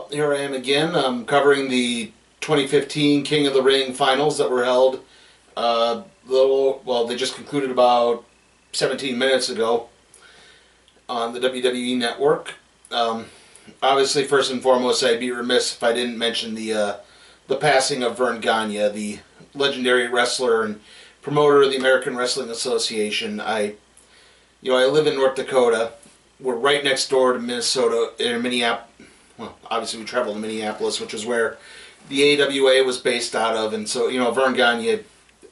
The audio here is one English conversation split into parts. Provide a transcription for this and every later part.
Well, here I am again. I'm covering the 2015 King of the Ring finals that were held. They just concluded about 17 minutes ago on the WWE Network. Obviously, first and foremost, I'd be remiss if I didn't mention the passing of Verne Gagne, the legendary wrestler and promoter of the American Wrestling Association. I live in North Dakota. We're right next door to Minnesota, in Minneapolis. Well, obviously we traveled to Minneapolis, which is where the AWA was based out of, and so Verne Gagne,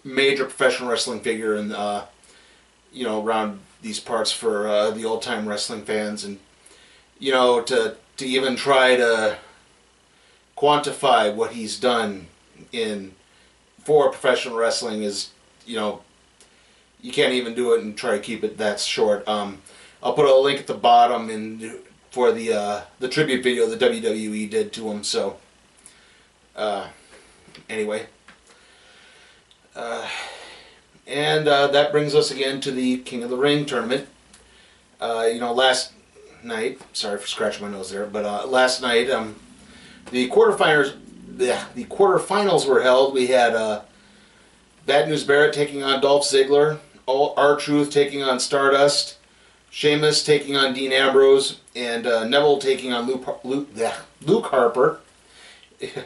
major professional wrestling figure, and around these parts for the old time wrestling fans, and to even try to quantify what he's done for professional wrestling is you can't even do it and try to keep it that short. I'll put a link at the bottom for the tribute video the WWE did to him. So anyway, that brings us again to the King of the Ring tournament. Last night, sorry for scratching my nose there, but last night the quarterfinals were held. We had Bad News Barrett taking on Dolph Ziggler, R-Truth taking on Stardust, Sheamus taking on Dean Ambrose, and Neville taking on Luke Harper.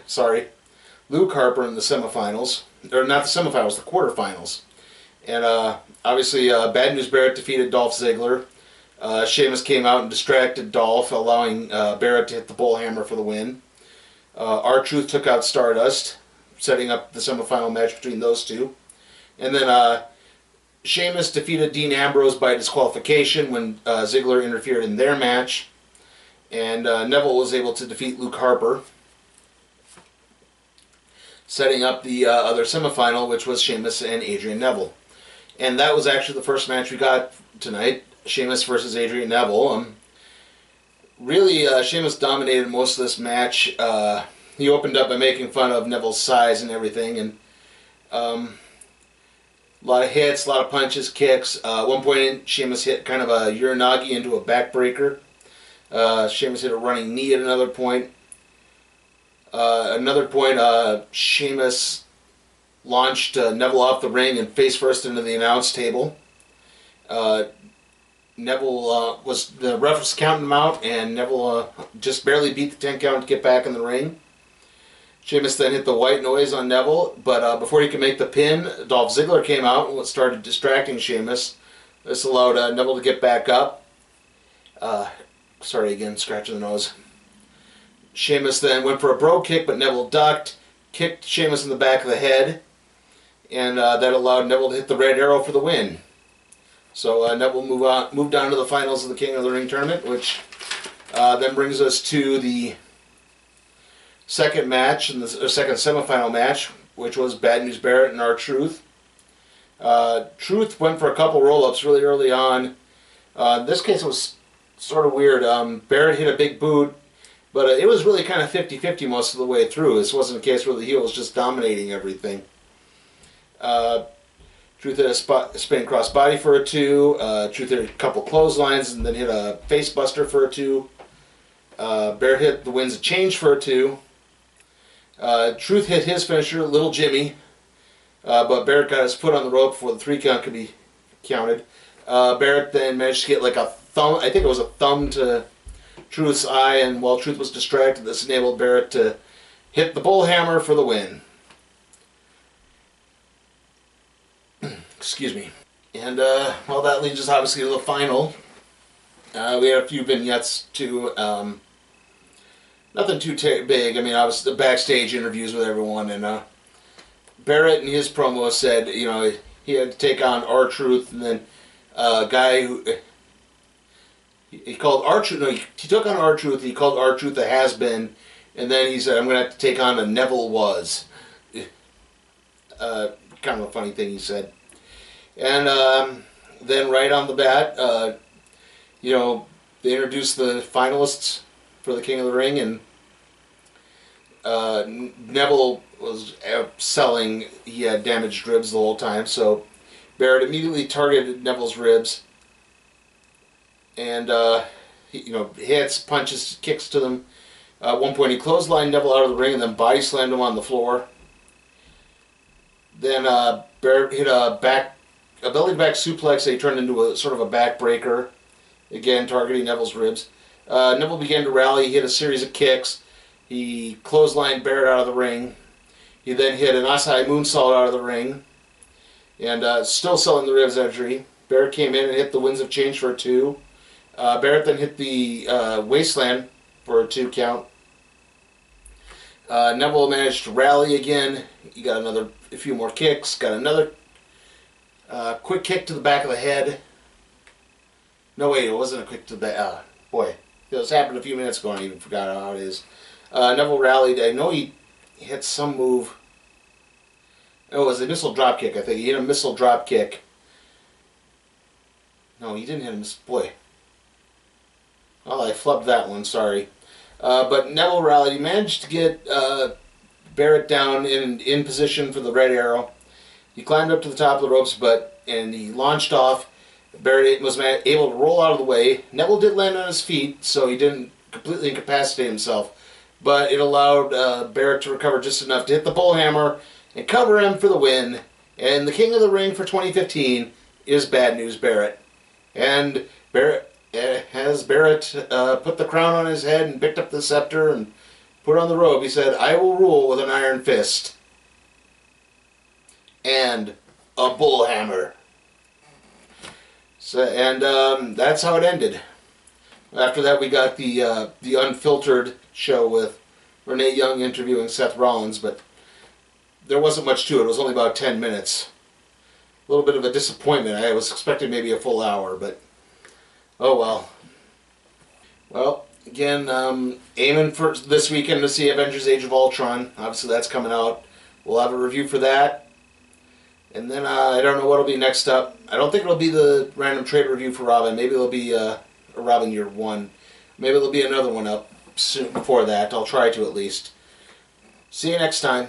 Sorry, Luke Harper in the semifinals, or not the semifinals, the quarterfinals. And obviously, Bad News Barrett defeated Dolph Ziggler. Sheamus came out and distracted Dolph, allowing Barrett to hit the bullhammer for the win. R-Truth took out Stardust, setting up the semifinal match between those two. And then Sheamus defeated Dean Ambrose by disqualification when Ziggler interfered in their match. And Neville was able to defeat Luke Harper, setting up the other semifinal, which was Sheamus and Adrian Neville. And that was actually the first match we got tonight, Sheamus versus Adrian Neville. Really, Sheamus dominated most of this match. He opened up by making fun of Neville's size and everything, and a lot of hits, a lot of punches, kicks. At one point, Sheamus hit kind of a Uranagi into a backbreaker. Sheamus hit a running knee at another point. Sheamus launched Neville off the ring and face first into the announce table. Neville the ref was counting him out, and Neville just barely beat the 10 count to get back in the ring. Sheamus then hit the white noise on Neville, but before he could make the pin, Dolph Ziggler came out and started distracting Sheamus. This allowed Neville to get back up. Sorry again, scratching the nose. Sheamus then went for a bro kick, but Neville ducked, kicked Sheamus in the back of the head, and that allowed Neville to hit the red arrow for the win. So Neville moved on to the finals of the King of the Ring tournament, which then brings us to the second match, and the second semifinal match, which was Bad News Barrett and R-Truth. Truth went for a couple roll-ups really early on. In this case, it was sort of weird. Barrett hit a big boot, but it was really kind of 50-50 most of the way through. This wasn't a case where the heel was just dominating everything. Truth hit a spinning crossbody for a 2. Truth hit a couple clotheslines and then hit a face buster for a 2. Barrett hit the winds of change for a 2. Truth hit his finisher, Little Jimmy, but Barrett got his foot on the rope before the 3 count could be counted. Barrett then managed to get like a thumb, I think it was a thumb to Truth's eye, and while Truth was distracted, this enabled Barrett to hit the bullhammer for the win. Excuse me. And, that leads us obviously to the final. We had a few vignettes too. Nothing too big. I mean, obviously the backstage interviews with everyone, and Barrett in his promo said, he had to take on R-Truth, and then a guy who he called R-Truth. No, he took on R-Truth. He called R-Truth a has-been, and then he said, "I'm going to have to take on a Neville was." Kind of a funny thing he said. And then right on the bat, they introduced the finalists for the King of the Ring, and Neville was selling. He had damaged ribs the whole time, so Barrett immediately targeted Neville's ribs, and hits, punches, kicks to them, At one point, he clotheslined Neville out of the ring and then body slammed him on the floor. Then Barrett hit a belly-to-back suplex that he turned into a sort of a backbreaker, again targeting Neville's ribs. Neville began to rally. He hit a series of kicks. He clotheslined Barrett out of the ring. He then hit an Asai moonsault out of the ring, and still selling the ribs injury. Barrett came in and hit the Winds of Change for a 2. Barrett then hit the Wasteland for a 2 count. Neville managed to rally again. He got a few more kicks. Got another quick kick to the back of the head. No, wait, it wasn't a quick to the boy. This happened a few minutes ago and I even forgot how it is. Neville rallied. I know he hit some move. Oh, it was a missile drop kick, I think. He hit a missile drop kick. No, he didn't hit a missile. Boy. Oh, I flubbed that one, sorry. But Neville rallied. He managed to get Barrett down in position for the Red Arrow. He climbed up to the top of the ropes, and he launched off. Barrett was able to roll out of the way. Neville did land on his feet, so he didn't completely incapacitate himself. But it allowed Barrett to recover just enough to hit the bullhammer and cover him for the win. And the King of the Ring for 2015 is Bad News Barrett. And Barrett, as Barrett put the crown on his head and picked up the scepter and put on the robe, he said, "I will rule with an iron fist and a bullhammer." So, and that's how it ended. After that, we got the unfiltered show with Renee Young interviewing Seth Rollins, but there wasn't much to it. It was only about 10 minutes. A little bit of a disappointment. I was expecting maybe a full hour, but oh well. Well, again, aiming for this weekend to see Avengers Age of Ultron. Obviously, that's coming out. We'll have a review for that. And then I don't know what'll be next up. I don't think it'll be the random trade review for Robin. Maybe it'll be a Robin Year 1. Maybe there'll be another one up soon before that. I'll try to at least. See you next time.